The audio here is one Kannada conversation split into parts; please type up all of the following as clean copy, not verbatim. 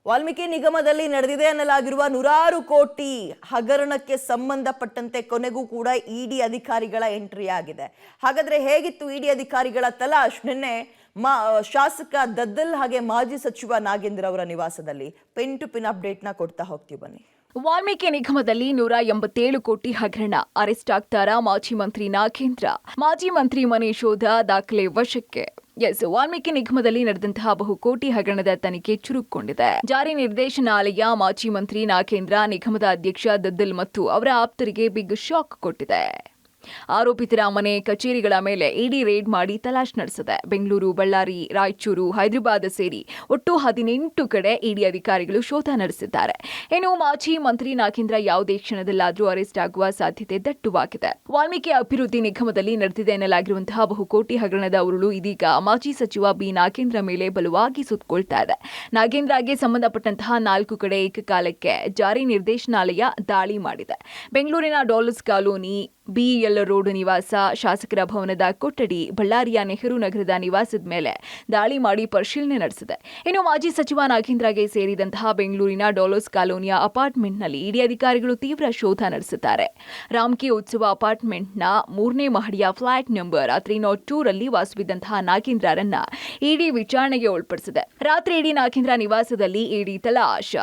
ವಾಲ್ಮೀಕಿ ನಿಗಮದಲ್ಲಿ ನಡೆದಿದೆ ಎನ್ನಲಾಗಿರುವ ನೂರಾರು ಕೋಟಿ ಹಗರಣಕ್ಕೆ ಸಂಬಂಧಪಟ್ಟಂತೆ ಕೊನೆಗೂ ಕೂಡ ಇಡಿ ಅಧಿಕಾರಿಗಳ ಎಂಟ್ರಿ ಆಗಿದೆ. ಹಾಗಾದ್ರೆ ಹೇಗಿತ್ತು ಇಡಿ ಅಧಿಕಾರಿಗಳ ತಲಾಶ್ ನಿನ್ನೆ ಶಾಸಕ ದದ್ದಲ್ ಹಾಗೆ ಮಾಜಿ ಸಚಿವ ನಾಗೇಂದ್ರ ಅವರ ನಿವಾಸದಲ್ಲಿ? ಪಿನ್ ಟು ಪಿನ್ ಅಪ್ಡೇಟ್ ನ ಕೊಡ್ತಾ ಹೋಗ್ತೀವಿ ಬನ್ನಿ. ವಾಲ್ಮೀಕಿ ನಿಗಮದಲ್ಲಿ 187 ಕೋಟಿ ಹಗರಣ, ಅರೆಸ್ಟ್ ಆಗ್ತಾರಾ ಮಾಜಿ ಮಂತ್ರಿ ನಾಗೇಂದ್ರ? ಮಾಜಿ ಮಂತ್ರಿ ಮನೆ ಶೋಧ, ದಾಖಲೆ ವಶಕ್ಕೆ. ವಾಲ್ಮೀಕಿ ನಿಗಮದಲ್ಲಿ ನಡೆದಂತಹ ಬಹುಕೋಟಿ ಹಗರಣದ ತನಿಖೆ ಚುರುಕುಗೊಂಡಿದೆ. ಜಾರಿ ನಿರ್ದೇಶನಾಲಯ ಮಾಜಿ ಮಂತ್ರಿ ನಾಗೇಂದ್ರ, ನಿಗಮದ ಅಧ್ಯಕ್ಷ ದದ್ದಲ್ ಮತ್ತು ಅವರ ಆಪ್ತರಿಗೆ ಬಿಗ್ ಶಾಕ್ ಕೊಟ್ಟಿದೆ. ಆರೋಪಿತರ ಮನೆ, ಕಚೇರಿಗಳ ಮೇಲೆ ಇಡಿ ರೇಡ್ ಮಾಡಿ ತಲಾಶ್ ನಡೆಸಿದೆ. ಬೆಂಗಳೂರು, ಬಳ್ಳಾರಿ, ರಾಯಚೂರು, ಹೈದರಾಬಾದ್ ಸೇರಿ ಒಟ್ಟು 18 ಕಡೆ ಇಡಿ ಅಧಿಕಾರಿಗಳು ಶೋಧ ನಡೆಸಿದ್ದಾರೆ. ಇನ್ನು ಮಾಜಿ ಮಂತ್ರಿ ನಾಗೇಂದ್ರ ಯಾವುದೇ ಕ್ಷಣದಲ್ಲಾದರೂ ಅರೆಸ್ಟ್ ಆಗುವ ಸಾಧ್ಯತೆ ದಟ್ಟವಾಗಿದೆ. ವಾಲ್ಮೀಕಿ ಅಭಿವೃದ್ಧಿ ನಿಗಮದಲ್ಲಿ ನಡೆದಿದೆ ಎನ್ನಲಾಗಿರುವಂತಹ ಬಹುಕೋಟಿ ಹಗರಣದ ಉರುಳು ಇದೀಗ ಮಾಜಿ ಸಚಿವ ಬಿ ನಾಗೇಂದ್ರ ಮೇಲೆ ಬಲವಾಗಿ ಸುತ್ತಕೊಳ್ತಾ ಇದೆ. ನಾಗೇಂದ್ರಗೆ ಸಂಬಂಧಪಟ್ಟಂತಹ 4 ಕಡೆ ಏಕಕಾಲಕ್ಕೆ ಜಾರಿ ನಿರ್ದೇಶನಾಲಯ ದಾಳಿ ಮಾಡಿದೆ. ಬೆಂಗಳೂರಿನ ಡಾಲರ್ಸ್ ಕಾಲೋನಿ, ಬಿಎಲ್ ರೋಡ್ ನಿವಾಸ, ಶಾಸಕರ ಭವನದ ಕೊಠಡಿ, ಬಳ್ಳಾರಿಯ ನೆಹರು ನಗರದ ನಿವಾಸದ ಮೇಲೆ ದಾಳಿ ಮಾಡಿ ಪರಿಶೀಲನೆ ನಡೆಸಿದೆ. ಇನ್ನು ಮಾಜಿ ಸಚಿವ ನಾಗೇಂದ್ರಗೆ ಸೇರಿದಂತಹ ಬೆಂಗಳೂರಿನ ಡಾಲರ್ಸ್ ಕಾಲೋನಿಯ ಅಪಾರ್ಟ್ಮೆಂಟ್ನಲ್ಲಿ ಇಡಿ ಅಧಿಕಾರಿಗಳು ತೀವ್ರ ಶೋಧ ನಡೆಸಿದ್ದಾರೆ. ರಾಮ್ಕಿ ಉತ್ಸವ ಅಪಾರ್ಟ್ಮೆಂಟ್ನ 3ನೇ ಮಹಡಿಯ ಫ್ಲಾಟ್ ನಂಬರ್ 302 ರಲ್ಲಿ ವಾಸವಿದ್ದಂತಹ ನಾಗೇಂದ್ರರನ್ನ ಇಡಿ ವಿಚಾರಣೆಗೆ ಒಳಪಡಿಸಿದೆ. ರಾತ್ರಿ ಇಡಿ ನಾಗೇಂದ್ರ ನಿವಾಸದಲ್ಲಿ ಇಡಿ ತಲಾಶ್,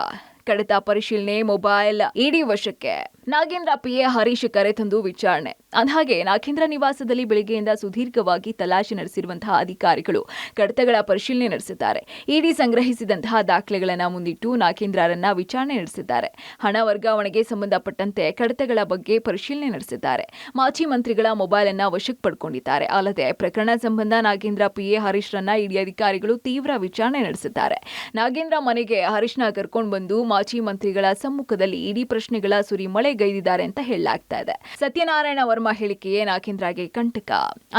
ಕಡತ ಪರಿಶೀಲನೆ, ಮೊಬೈಲ್ ಇಡಿ ವಶಕ್ಕೆ. ನಾಗೇಂದ್ರ ಪಿಎ ಹರೀಶ್ ಕರೆತಂದು ವಿಚಾರಣೆ. ಅಂದಹಾಗೆ ನಾಗೇಂದ್ರ ನಿವಾಸದಲ್ಲಿ ಬೆಳಗ್ಗೆಯಿಂದ ಸುದೀರ್ಘವಾಗಿ ತಲಾಶೆ ನಡೆಸಿರುವಂತಹ ಅಧಿಕಾರಿಗಳು ಕಡತಗಳ ಪರಿಶೀಲನೆ ನಡೆಸಿದ್ದಾರೆ. ಇಡಿ ಸಂಗ್ರಹಿಸಿದಂತಹ ದಾಖಲೆಗಳನ್ನು ಮುಂದಿಟ್ಟು ನಾಗೇಂದ್ರರನ್ನ ವಿಚಾರಣೆ ನಡೆಸಿದ್ದಾರೆ. ಹಣ ವರ್ಗಾವಣೆಗೆ ಸಂಬಂಧಪಟ್ಟಂತೆ ಕಡತಗಳ ಬಗ್ಗೆ ಪರಿಶೀಲನೆ ನಡೆಸಿದ್ದಾರೆ. ಮಾಜಿ ಮಂತ್ರಿಗಳ ಮೊಬೈಲ್ ಅನ್ನ ವಶಕ್ಕೆ ಪಡ್ಕೊಂಡಿದ್ದಾರೆ. ಅಲ್ಲದೆ ಪ್ರಕರಣ ಸಂಬಂಧ ನಾಗೇಂದ್ರ ಪಿಎ ಹರೀಶ್ರನ್ನ ಇಡಿ ಅಧಿಕಾರಿಗಳು ತೀವ್ರ ವಿಚಾರಣೆ ನಡೆಸಿದ್ದಾರೆ. ನಾಗೇಂದ್ರ ಮನೆಗೆ ಹರೀಶ್ನ ಕರ್ಕೊಂಡು ಬಂದು ಮಾಜಿ ಮಂತ್ರಿಗಳ ಸಮ್ಮುಖದಲ್ಲಿ ಇಡಿ ಪ್ರಶ್ನೆಗಳ ಸುರಿಮಳೆಗೈದಿದ್ದಾರೆ ಅಂತ ಹೇಳಲಾಗ್ತಾ ಇದೆ. ಸತ್ಯನಾರಾಯಣ ವರ್ಮಾ ಹೇಳಿಕೆಯೇ ನಾಗೇಂದ್ರಗೆ ಕಂಟಕ.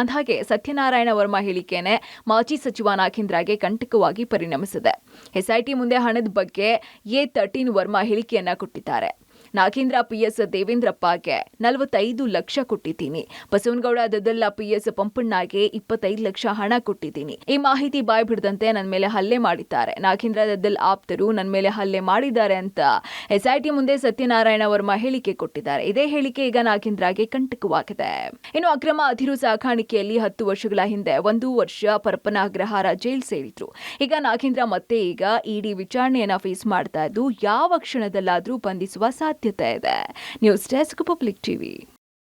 ಅಂದಹಾಗೆ ಸತ್ಯನಾರಾಯಣ ವರ್ಮಾ ಹೇಳಿಕೆನೇ ಮಾಜಿ ಸಚಿವ ನಾಗೇಂದ್ರಗೆ ಕಂಟಕವಾಗಿ ಪರಿಣಮಿಸಿದೆ. ಎಸ್ಐಟಿ ಮುಂದೆ ಹಣದ ಬಗ್ಗೆ A13 ವರ್ಮಾ ಹೇಳಿಕೆಯನ್ನ ಕೊಟ್ಟಿದ್ದಾರೆ. ನಾಗೇಂದ್ರ ಪಿಎಸ್ ದೇವೇಂದ್ರಪ್ಪಗೆ 45 ಲಕ್ಷ ಕೊಟ್ಟಿದ್ದೀನಿ. ಬಸವನಗೌಡ ದದ್ದಲ್ಲ ಪಿಎಸ್ ಪಂಪಣ್ಣಗೆ 25 ಲಕ್ಷ ಹಣ ಕೊಟ್ಟಿದ್ದೀನಿ. ಈ ಮಾಹಿತಿ ಬಾಯ್ ಬಿಡದಂತೆ ನನ್ನ ಮೇಲೆ ಹಲ್ಲೆ ಮಾಡಿದ್ದಾರೆ. ನಾಗೇಂದ್ರ ದದ್ದಲ್ ಆಪ್ತರು ನನ್ನ ಮೇಲೆ ಹಲ್ಲೆ ಮಾಡಿದ್ದಾರೆ ಅಂತ ಎಸ್ಐಟಿ ಮುಂದೆ ಸತ್ಯನಾರಾಯಣ ವರ್ಮಾ ಹೇಳಿಕೆ ಕೊಟ್ಟಿದ್ದಾರೆ. ಇದೇ ಹೇಳಿಕೆ ಈಗ ನಾಗೇಂದ್ರಗೆ ಕಂಟಕವಾಗಿದೆ. ಇನ್ನು ಅಕ್ರಮ ಅದಿರು ಸಾಗಾಣಿಕೆಯಲ್ಲಿ 10 ವರ್ಷಗಳ ಹಿಂದೆ 1 ವರ್ಷ ಪರಪ್ಪನ ಅಗ್ರಹಾರ ಜೈಲ್ ಸೇರಿದ್ರು. ಈಗ ನಾಗೇಂದ್ರ ಮತ್ತೆ ಈಗ ಇಡಿ ವಿಚಾರಣೆಯನ್ನ ಫೇಸ್ ಮಾಡ್ತಾ ಇದ್ದು ಯಾವ ಕ್ಷಣದಲ್ಲಾದ್ರೂ ಬಂಧಿಸುವ ಸಾಧ್ಯತೆ ಇದೆ. News desk, public TV.